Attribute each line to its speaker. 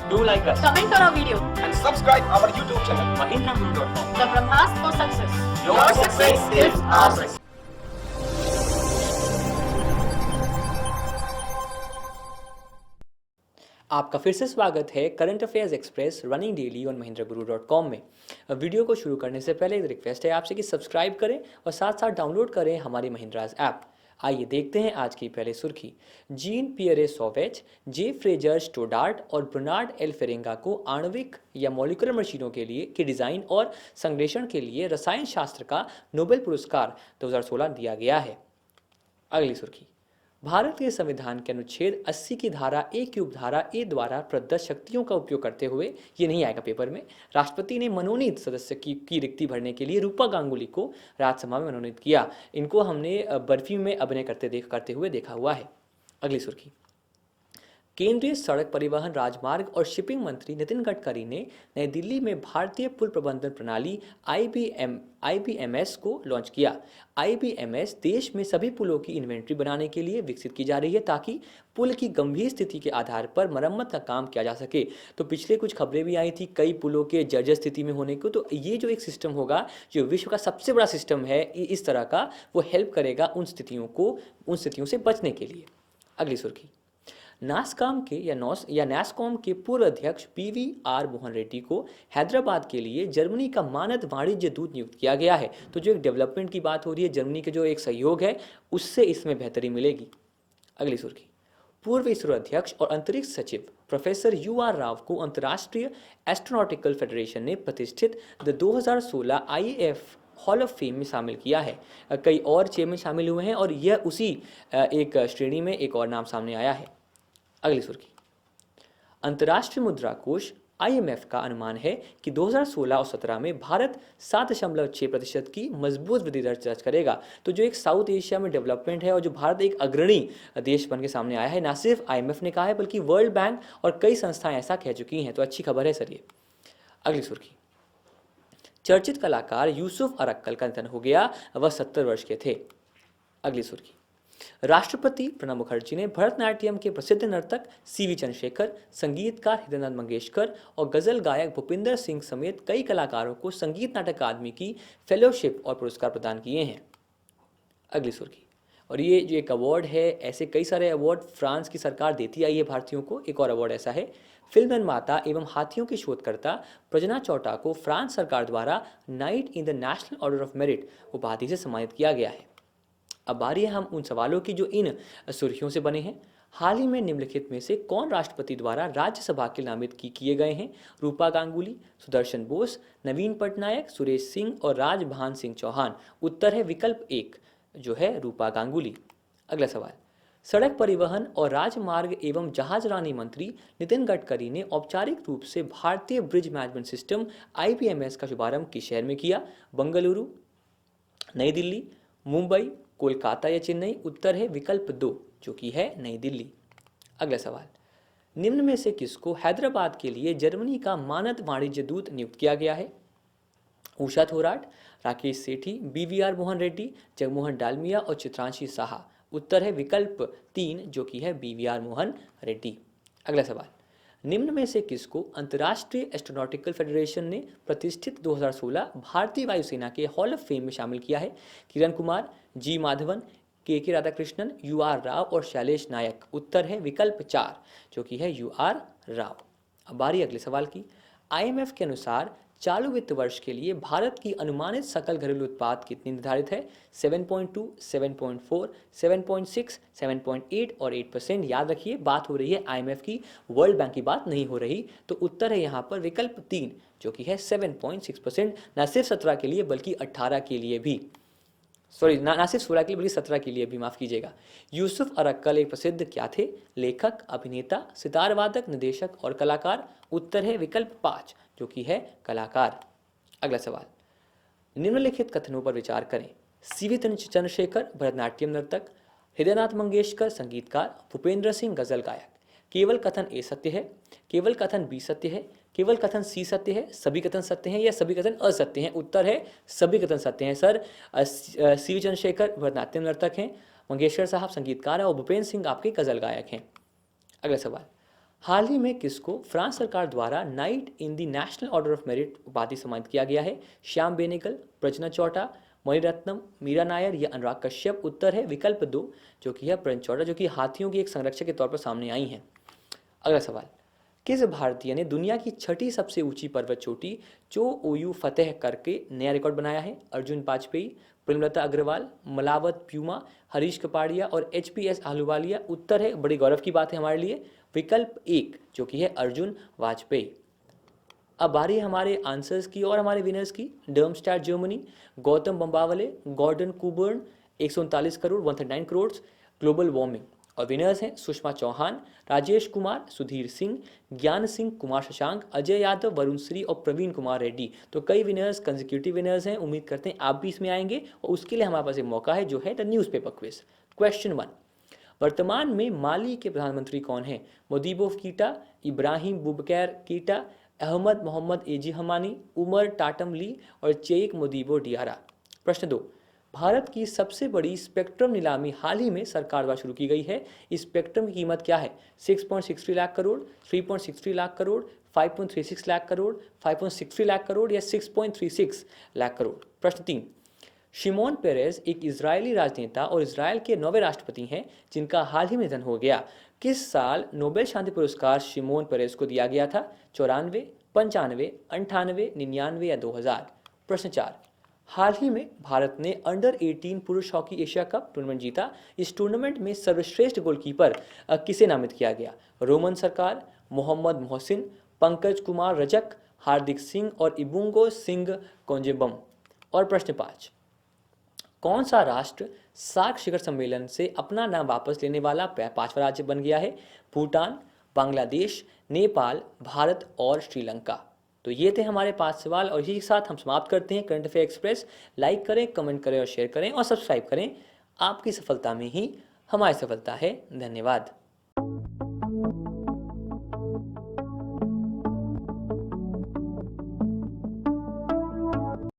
Speaker 1: Do like us.
Speaker 2: Comment on our video.
Speaker 1: And subscribe our YouTube channel, mahindraguru.com.
Speaker 2: The Brahmas for success.
Speaker 1: Your success is our success.
Speaker 3: आपका फिर से स्वागत है current affairs express running daily on mahindraguru.com में। Video को शुरू करने से पहले एक रिक्वेस्ट है आपसे कि सब्सक्राइब करें और साथ साथ डाउनलोड करें हमारी महिंद्राज ऐप। आइए देखते हैं आज की पहले सुर्खी। जीन पियरे सॉवेज, जे फ्रेजर स्टोडार्ट और बर्नार्ड एल फेरेंगा को आणविक या मॉलिक्यूलर मशीनों के लिए के डिज़ाइन और संश्लेषण के लिए रसायन शास्त्र का नोबेल पुरस्कार 2016 दिया गया है। अगली सुर्खी। भारतीय संविधान के अनुच्छेद 80 की धारा ए की उपधारा ए द्वारा प्रदत्त शक्तियों का उपयोग करते हुए, ये नहीं आएगा पेपर में, राष्ट्रपति ने मनोनीत सदस्य की रिक्ति भरने के लिए रूपा गांगुली को राज्यसभा में मनोनीत किया। इनको हमने बर्फी में अभिनय करते हुए देखा हुआ है। अगली सुर्खी। केंद्रीय सड़क परिवहन, राजमार्ग और शिपिंग मंत्री नितिन गडकरी ने नई दिल्ली में भारतीय पुल प्रबंधन प्रणाली IBMS को लॉन्च किया। IBMS देश में सभी पुलों की इन्वेंट्री बनाने के लिए विकसित की जा रही है ताकि पुल की गंभीर स्थिति के आधार पर मरम्मत का काम किया जा सके। तो पिछले कुछ खबरें भी आई थी कई पुलों के जर्जर स्थिति में होने को, तो ये जो एक सिस्टम होगा जो विश्व का सबसे बड़ा सिस्टम है इस तरह का, वो हेल्प करेगा उन स्थितियों से बचने के लिए। अगली सुर्खी। नासकॉम के पूर्व अध्यक्ष PVR मोहन रेड्डी को हैदराबाद के लिए जर्मनी का मानद वाणिज्य दूत नियुक्त किया गया है। तो जो एक डेवलपमेंट की बात हो रही है, जर्मनी के जो एक सहयोग है उससे इसमें बेहतरी मिलेगी। अगली सुर्खी। पूर्व इसरो अध्यक्ष और अंतरिक्ष सचिव प्रोफेसर UR राव को अंतर्राष्ट्रीय एस्ट्रोनॉटिकल फेडरेशन ने प्रतिष्ठित 2016 IAF हॉल ऑफ फेम में शामिल किया है। कई और चेयरमैन शामिल हुए हैं और यह उसी एक श्रेणी में एक और नाम सामने आया है। अगली सुर्खी। अंतर्राष्ट्रीय मुद्रा कोष IMF का अनुमान है कि 2016 और 17 में भारत 7.6% की मजबूत वृद्धि दर दर्ज करेगा। तो जो एक साउथ एशिया में डेवलपमेंट है और जो भारत एक अग्रणी देश बन के सामने आया है, ना सिर्फ IMF ने कहा है बल्कि वर्ल्ड बैंक और कई संस्थाएं ऐसा कह चुकी हैं। तो अच्छी खबर है सर ये। अगली सुर्खी। चर्चित कलाकार यूसुफ अरक्कल का निधन हो गया, वह 70 वर्ष के थे। अगली सुर्खी। राष्ट्रपति प्रणब मुखर्जी ने भरतनाट्यम के प्रसिद्ध नर्तक CV चंद्रशेखर, संगीतकार हृदयनाथ मंगेशकर और गजल गायक भूपिंदर सिंह समेत कई कलाकारों को संगीत नाटक अकादमी की फेलोशिप और पुरस्कार प्रदान किए हैं। अगली सुर्खी। और ये जो एक अवार्ड है, ऐसे कई सारे अवार्ड फ्रांस की सरकार देती आई है भारतीयों को। एक और अवार्ड ऐसा है, फिल्म निर्माता एवं हाथियों की शोधकर्ता प्रजना चौटा को फ्रांस सरकार द्वारा night in the national order of merit उपाधि से सम्मानित किया गया है। अब बारी है हम उन सवालों की जो इन सुर्खियों से बने हैं। हाल ही में निम्नलिखित में से कौन राष्ट्रपति द्वारा राज्यसभा के नामित किए गए हैं? रूपा गांगुली, सुदर्शन बोस, नवीन पटनायक, सुरेश सिंह और राजभान सिंह चौहान। उत्तर है विकल्प 1 जो है रूपा गांगुली। अगला सवाल। सड़क परिवहन और राजमार्ग एवं जहाजरानी मंत्री नितिन गडकरी ने औपचारिक रूप से भारतीय ब्रिज मैनेजमेंट सिस्टम IBMS का शुभारंभ किस शहर में किया? बंगलुरु, नई दिल्ली, मुंबई, कोलकाता या चेन्नई। उत्तर है विकल्प 2 जो कि है नई दिल्ली। अगला सवाल। निम्न में से किसको हैदराबाद के लिए जर्मनी का मानद वाणिज्य दूत नियुक्त किया गया है? उषा थोराट, राकेश सेठी, BVR मोहन रेड्डी, जगमोहन डालमिया और चित्रांशी साहा। उत्तर है विकल्प 3 जो कि है BVR मोहन रेड्डी। अगला सवाल। निम्न में से किसको अंतर्राष्ट्रीय एस्ट्रोनॉटिकल फेडरेशन ने प्रतिष्ठित 2016 भारतीय वायुसेना के हॉल ऑफ फेम में शामिल किया है? Kiran Kumar, G Madhavan, KK Radhakrishnan, UR Rao और शैलेश नायक। उत्तर है विकल्प 4 जो कि है UR राव। अब बारी अगले सवाल की। IMF के अनुसार चालू वित्त वर्ष के लिए भारत की अनुमानित सकल घरेलू उत्पाद कितनी निर्धारित है? 7.2, 7.4, 7.6, 7.8 और 8%। याद रखिए बात हो रही है IMF की, वर्ल्ड बैंक की बात नहीं हो रही। तो उत्तर है यहाँ पर विकल्प 3 जो कि है 7.6%। न सिर्फ 17 के लिए बल्कि 18 के लिए भी, सॉरी ना सिर्फ 16 के लिए बल्कि 17 के लिए भी, माफ़ कीजिएगा। यूसुफ अरक्कल एक प्रसिद्ध क्या थे? लेखक, अभिनेता, सितार वादक, निर्देशक और कलाकार। उत्तर है विकल्प 5 जो कि है कलाकार। अगला सवाल। निम्नलिखित कथनों पर विचार करें। CV चंद्रशेखर भरतनाट्यम नर्तक, हृदयनाथ मंगेशकर संगीतकार, भूपेंद्र सिंह गजल गायक। केवल कथन A सत्य है, केवल कथन B सत्य है, केवल कथन C सत्य है, सभी कथन सत्य हैं या सभी कथन असत्य हैं? उत्तर है सभी कथन सत्य हैं सर। CV चंद्रशेखर भरतनाट्यम नर्तक हैं, मंगेशकर साहब संगीतकार हैं और भूपेंद्र सिंह आपके गजल गायक हैं। अगला सवाल। हाल ही में किसको फ्रांस सरकार द्वारा night in the national order of merit उपाधि सम्मानित किया गया है? श्याम बेनेगल, प्रजना चौटा, मणिरत्नम, मीरा नायर या अनुराग कश्यप? उत्तर है विकल्प 2 जो कि है प्रजना चौटा, जो कि हाथियों की एक संरक्षक के तौर पर सामने आई हैं। अगला सवाल, किस भारतीय ने दुनिया की छठी सबसे ऊंची पर्वत चोटी चोओयू फतेह करके नया रिकॉर्ड बनाया है? अर्जुन वाजपेयी, प्रेमलता अग्रवाल, मलावत प्यूमा, हरीश कपाड़िया और HPS आहलूवालिया? उत्तर है, बड़ी गौरव की बात है हमारे लिए, विकल्प 1 जो कि है अर्जुन वाजपेयी। अब बारी है हमारे आंसर्स की और हमारे विनर्स की। Darmstadt Germany, Gautam Bambawale, Gordon Coburn, 139 crore 139 crore global warming. और विनर्स हैं सुषमा चौहान, राजेश कुमार, सुधीर सिंह, ज्ञान सिंह, कुमार शशांक, अजय यादव, वरुण श्री और प्रवीण कुमार रेड्डी। तो कई विनर्स कंसेक्यूटिव विनर्स हैं, उम्मीद करते हैं आप भी इसमें आएंगे और उसके लिए हमारे पास एक मौका है जो है द न्यूज़पेपर क्विज। क्वेश्चन 1, वर्तमान में माली के प्रधानमंत्री कौन हैं? मोदीबो कीटा, इब्राहिम बुबकैर कीटा, अहमद मोहम्मद एजी हमानी, उमर टाटम ली और चेक मोदीबो डियारा। प्रश्न 2, भारत की सबसे बड़ी स्पेक्ट्रम नीलामी हाल ही में सरकार द्वारा शुरू की गई है। इस स्पेक्ट्रम की कीमत क्या है? 6.63 लाख करोड़, 3.63 लाख करोड़, 5.36 लाख करोड़, 5.63 लाख करोड़ या 6.36 लाख करोड़। प्रश्न 3, शिमोन पेरेज एक इजरायली राजनेता और इजरायल के 9वें राष्ट्रपति हैं जिनका हाल ही में निधन हो गया। किस साल नोबेल शांति पुरस्कार शिमोन पेरेज को दिया गया था? 94, 95, 98, 99 या 2000? प्रश्न 4, हाल ही में भारत ने अंडर 18 पुरुष हॉकी एशिया कप टूर्नामेंट जीता। इस टूर्नामेंट में सर्वश्रेष्ठ गोलकीपर किसे नामित किया गया? रोमन सरकार, मोहम्मद मोहसिन, पंकज कुमार रजक, हार्दिक सिंह और इबुंगो सिंह कोंजेबम। और प्रश्न 5, कौन सा राष्ट्र सार्क शिखर सम्मेलन से अपना नाम वापस लेने वाला 5वां राज्य बन गया है? भूटान, बांग्लादेश, नेपाल, भारत और श्रीलंका। तो ये थे हमारे 5 सवाल और इसी के साथ हम समाप्त करते हैं करंट अफेयर एक्सप्रेस। लाइक करें, कमेंट करें और शेयर करें और सब्सक्राइब करें। आपकी सफलता में ही हमारी सफलता है। धन्यवाद।